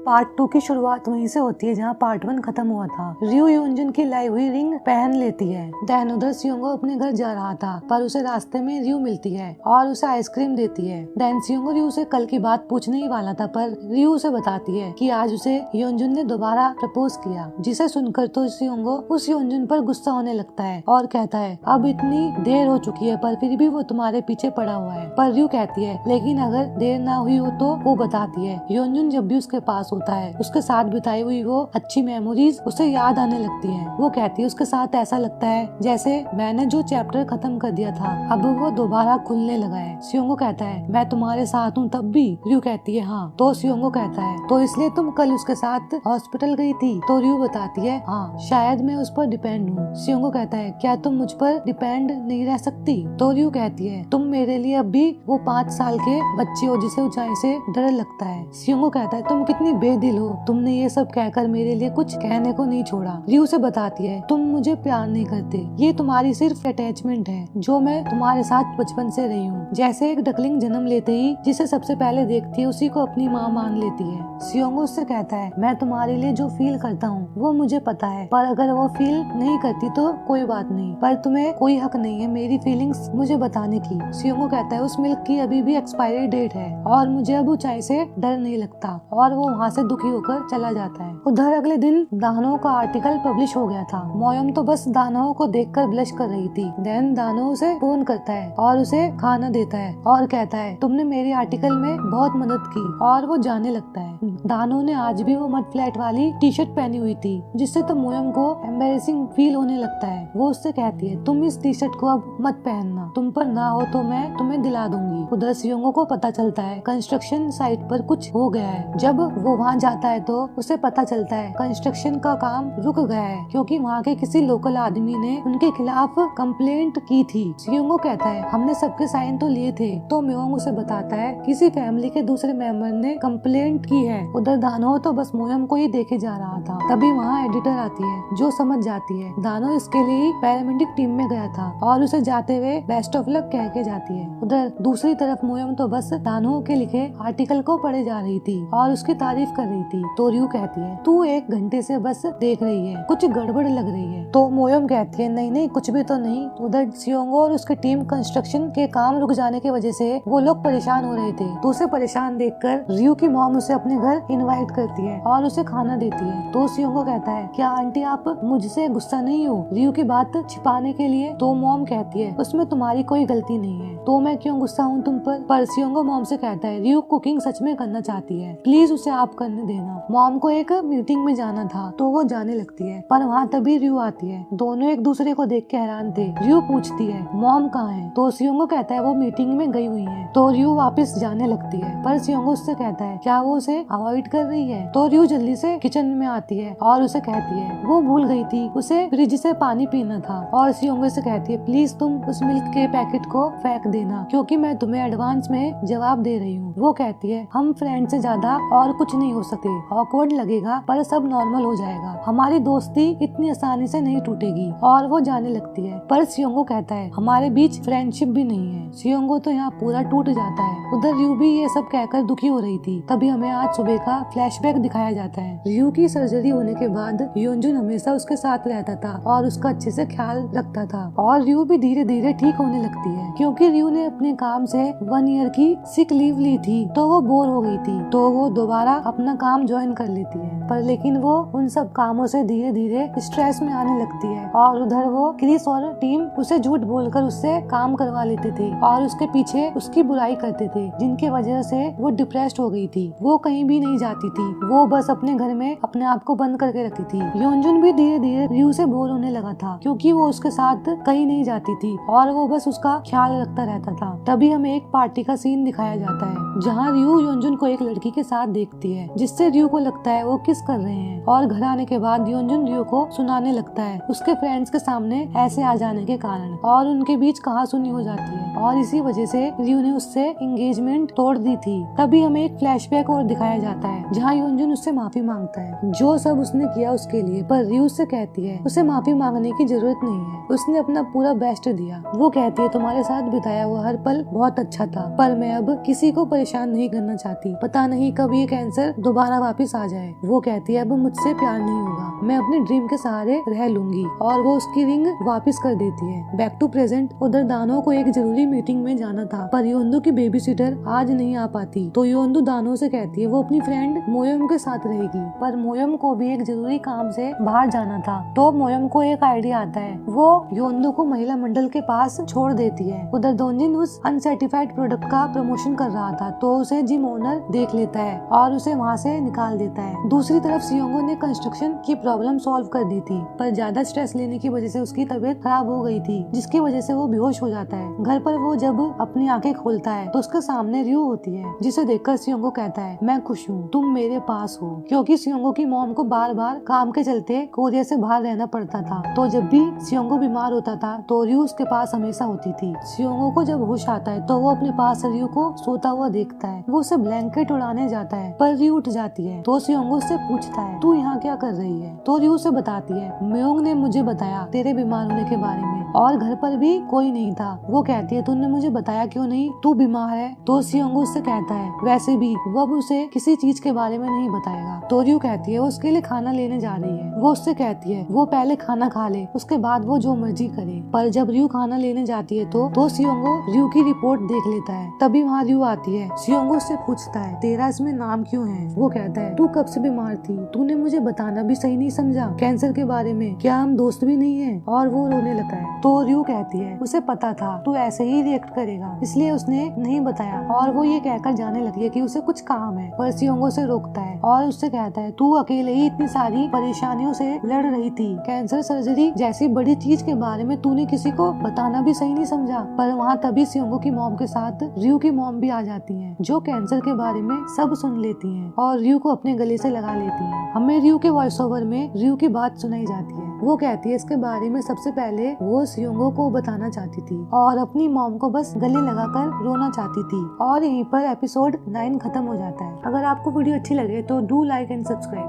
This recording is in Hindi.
पार्ट 2 की शुरुआत वहीं से होती है जहाँ पार्ट 1 खत्म हुआ था। रयू योंजुन की लाई हुई रिंग पहन लेती है। देन उधर सियोंगो अपने घर जा रहा था पर उसे रास्ते में रयू मिलती है और उसे आइसक्रीम देती है। देन सियोंगो रयू से कल की बात पूछने ही वाला था पर रयू उसे बताती है कि आज उसे योंजुन ने दोबारा प्रपोज किया, जिसे सुनकर तो सियोंगो उस योंजुन पर गुस्सा होने लगता है और कहता है अब इतनी देर हो चुकी है पर फिर भी वो तुम्हारे पीछे पड़ा हुआ है। पर रयू कहती है लेकिन अगर देर ना हुई हो तो वो बताती है योंजुन जब भी उसके पास होता है उसके साथ बिताई हुई वो अच्छी मेमोरीज उसे याद आने लगती हैं। वो कहती है उसके साथ ऐसा लगता है जैसे मैंने जो चैप्टर खत्म कर दिया था अब वो दोबारा खुलने लगा है। सियोंगो कहता है मैं तुम्हारे साथ हूँ तब भी। रयू कहती है हाँ। तो सियोंगो कहता है तो इसलिए तुम कल उसके साथ हॉस्पिटल गई थी? तो रयू बताती है हाँ शायद मैं उस पर डिपेंड हूँ। सियोंगो कहता है क्या तुम मुझ पर डिपेंड नहीं रह सकती? तो रयू कहती है तुम मेरे लिए अब भी वो 5 साल के बच्चे हो जिसे ऊंचाई से डर लगता है। सियोंगो कहता है तुम कितनी बेदिल हो, तुमने ये सब कहकर मेरे लिए कुछ कहने को नहीं छोड़ा। रयू से बताती है तुम मुझे प्यार नहीं करते, ये तुम्हारी सिर्फ अटैचमेंट है जो मैं तुम्हारे साथ बचपन से रही हूँ। जैसे एक डकलिंग जन्म लेते ही जिसे सबसे पहले देखती है उसी को अपनी माँ मान लेती है। सियोंगो उससे कहता है मैं तुम्हारे लिए जो फील करता हूँ वो मुझे पता है पर अगर वो फील नहीं करती तो कोई बात नहीं, पर तुम्हें कोई हक नहीं है मेरी फीलिंग्स मुझे बताने की। सियोंगो कहता है उस मिल्क की अभी भी एक्सपायरी डेट है और मुझे अब ऊंचाई से डर नहीं लगता और वो वहाँ से दुखी होकर चला जाता है। उधर अगले दिन दानो का आर्टिकल पब्लिश हो गया था। मोयोम तो बस दानो को देखकर ब्लश कर रही थी। देन दानो उसे फोन करता है और उसे खाना देता है और कहता है तुमने मेरी आर्टिकल में बहुत मदद की और वो जाने लगता है। दानो ने आज भी वो मड फ्लैट वाली टी शर्ट पहनी हुई थी जिससे तो मोयोम को एम्बैरेसिंग फील होने लगता है। वो उससे कहती है तुम इस टी शर्ट को अब मत पहनना, तुम पर ना हो तो मैं तुम्हें दिला दूंगी। उधर सियोंगो को पता चलता है कंस्ट्रक्शन साइट पर कुछ हो गया है। जब वो वहाँ जाता है तो उसे पता चलता है कंस्ट्रक्शन का काम रुक गया है क्योंकि वहाँ के किसी लोकल आदमी ने उनके खिलाफ कंप्लेंट की थी। सियोंगो कहता है हमने सबके साइन तो लिए थे। तो मोयोंग उसे बताता है किसी फैमिली के दूसरे मेंबर ने कंप्लेंट की है। उधर दानो तो बस मोयोंग को ही देखे जा रहा था। तभी वहाँ एडिटर आती है जो समझ जाती है दानो इसके लिए पैरामेडिक टीम में गया था और उसे जाते हुए बेस्ट ऑफ लक कह के जाती है। उधर दूसरी तरफ मोयोंग तो बस दानो के लिखे आर्टिकल को पढ़े जा रही थी और उसकी तारीफ कर रही थी। तो रयू कहती है तू 1 घंटे से बस देख रही है, कुछ गड़बड़ लग रही है। तो मोयोम कहती है नहीं नहीं कुछ भी तो नहीं। उधर सियोंगो और उसकी टीम कंस्ट्रक्शन के काम रुक जाने की वजह से वो लोग परेशान हो रहे थे। तो उसे परेशान देखकर रयू की मॉम उसे अपने घर इनवाइट करती है और उसे खाना देती है। तो सियोंगो कहता है क्या आंटी आप मुझसे गुस्सा नहीं हो रयू की बात छिपाने के लिए? तो मॉम कहती है उसमें तुम्हारी कोई गलती नहीं है तो मैं क्यों गुस्सा हूँ तुम पर सियोंगो मॉम से कहता है रयू कुकिंग सच में करना चाहती है, प्लीज उसे आप करने देना। मॉम को एक मीटिंग में जाना था तो वो जाने लगती है पर वहाँ तभी रयू आती है। दोनों एक दूसरे को देख के हैरान थे। रयू पूछती है मॉम कहाँ है? तो सियोंगो कहता है वो मीटिंग में गई हुई है। तो रयू वापस जाने लगती है पर सियोंगो उससे कहता है क्या वो उसे अवॉइड कर रही है? तो रयू जल्दी से किचन में आती है और उसे कहती है वो भूल गई थी उसे फ्रिज से पानी पीना था। और सियोंगो से कहती है प्लीज तुम उस मिल्क के पैकेट को फेंक देना क्योंकि मैं तुम्हें एडवांस में जवाब दे रही हूँ। वो कहती है हम फ्रेंड से ज्यादा और कुछ नहीं हो सकते, ऑकवर्ड लगेगा पर सब नॉर्मल हो जाएगा, हमारी दोस्ती इतनी आसानी से नहीं टूटेगी। और वो जाने लगती है पर सियोंगो कहता है हमारे बीच फ्रेंडशिप भी नहीं है। सियोंगो तो यहाँ पूरा टूट जाता है। उधर रयू भी ये सब कहकर दुखी हो रही थी। तभी हमें आज सुबह का फ्लैशबैक दिखाया जाता है। रयू की सर्जरी होने के बाद योंजुन हमेशा उसके साथ रहता था और उसका अच्छे से ख्याल रखता था और रयू भी धीरे धीरे ठीक होने लगती है क्योंकि रयू ने अपने काम से 1 ईयर की सिक लीव ली थी तो वो बोर हो गई थी तो वो दोबारा अपना काम ज्वाइन कर लेती है। पर लेकिन वो उन सब कामों से धीरे धीरे स्ट्रेस में आने लगती है और उधर वो क्रिस और टीम उसे झूठ बोलकर उससे काम करवा लेते थे और उसके पीछे उसकी बुराई करते थे जिनके वजह से वो डिप्रेस्ड हो गई थी। वो कहीं भी नहीं जाती थी, वो बस अपने घर में अपने आप को बंद करके रखती थी। योंजुन भी धीरे धीरे रयू से बोर होने लगा था क्योंकि वो उसके साथ कहीं नहीं जाती थी और वो बस उसका ख्याल रखता रहता था। तभी हमें एक पार्टी का सीन दिखाया जाता है जहाँ रयू योंजुन को एक लड़की के साथ देखती है जिससे रयू को लगता है वो किस कर रहे हैं और घर आने के बाद योंजुन रयू को सुनाने लगता है उसके फ्रेंड्स के सामने ऐसे आ जाने के कारण और उनके बीच कहासुनी हो जाती है और इसी वजह से रियो ने उससे एंगेजमेंट तोड़ दी थी। तभी हमें एक फ्लैशबैक और दिखाया जाता है जहाँ योंजुन उससे माफी मांगता है जो सब उसने किया उसके लिए, पर रियो उससे कहती है उसे माफी मांगने की जरूरत नहीं है, उसने अपना पूरा बेस्ट दिया। वो कहती है तुम्हारे साथ बिताया हुआ हर पल बहुत अच्छा था, पर मैं अब किसी को परेशान नहीं करना चाहती, पता नहीं कब ये कैंसर दोबारा वापस आ जाए। वो कहती है अब मुझसे प्यार नहीं होगा, मैं अपने ड्रीम के सहारे रह लूंगी, और वो उसकी रिंग वापस कर देती है। Back to present. उधर दानो को एक जरूरी मीटिंग में जाना था, पर योंदो की बेबी सिटर आज नहीं आ पाती, तो योंदो दानो से कहती है वो अपनी फ्रेंड मोयोम के साथ रहेगी, पर मोयोम को भी एक जरूरी काम से बाहर जाना था। तो मोयोम को एक आइडिया आता है, वो योंदो को महिला मंडल के पास छोड़ देती है। उधर दोंजिन उस अनसर्टिफाइड प्रोडक्ट का प्रमोशन कर रहा था, तो उसे जिम ओनर देख लेता है और उसे वहाँ से निकाल देता है। दूसरी तरफ सियोंगो ने कंस्ट्रक्शन की प्रॉब्लम सॉल्व कर दी थी, पर ज्यादा स्ट्रेस लेने की वजह से उसकी तबीयत खराब हो गई थी, जिसकी वजह से वो बेहोश हो जाता है। घर पर वो जब अपनी आंखें खोलता है तो उसके सामने रियो होती है, जिसे देखकर सियोंगो कहता है मैं खुश हूँ तुम मेरे पास हो, क्योंकि सियोंगो की मॉम को बार बार काम के चलते कोरिया से बाहर रहना पड़ता था। तो जब भी सियोंगो बीमार होता था तो रियो उसके पास हमेशा होती थी। सियोंगो को जब होश आता है तो वो अपने पास रियो को सोता हुआ देखता है। वो उसे ब्लैंकेट उड़ाने जाता है, पर रियो उठ जाती है। तो सियोंगो उससे पूछता है तू यहाँ क्या कर रही है, तो रियो उसे बताती है म्योंग ने मुझे बताया तेरे बीमार होने के बारे में, और घर पर भी कोई नहीं था। वो कहती है तूने मुझे बताया क्यों नहीं, तू बीमार है। तो सियोंगो उससे कहता है वैसे भी वो अब उसे किसी चीज के बारे में नहीं बताएगा। तो रियो कहती है वो उसके लिए खाना लेने जा रही है। वो उससे कहती है वो पहले खाना खा ले, उसके बाद वो जो मर्जी करे। पर जब रियो खाना लेने जाती है तो सियोंगो रियो की रिपोर्ट देख लेता है। तभी वहाँ रियो आती है। सियोंगो उससे पूछता है तेरा इसमें नाम क्यों है। वो कहता है तू कब से बीमार थी, तूने मुझे बताना भी सही नहीं समझा कैंसर के बारे में, क्या हम दोस्त भी नहीं है। और वो रोने लगता है। तो रियो कहती है उसे पता था तू ऐसे ही रिएक्ट करेगा, इसलिए उसने नहीं बताया। और वो ये कहकर जाने लगती है कि उसे कुछ काम है, पर सियोंगो से रोकता है और उससे कहता है तू अकेले ही इतनी सारी परेशानियों से लड़ रही थी, कैंसर सर्जरी जैसी बड़ी चीज के बारे में तूने किसी को बताना भी सही नहीं समझा। पर वहाँ तभी सियोंगो की मॉम के साथ रियो की मॉम भी आ जाती है, जो कैंसर के बारे में सब सुन लेती है और रियो को अपने गले से लगा लेती है। हमें रियो के वॉइस ओवर में रियो की बात सुनाई जाती है। वो कहती है इसके बारे में सबसे पहले वो सियोंगो को बताना चाहती थी और अपनी मॉम को बस गले लगाकर रोना चाहती थी। और यहीं पर एपिसोड 9 खत्म हो जाता है। अगर आपको वीडियो अच्छी लगे तो डू लाइक एंड सब्सक्राइब।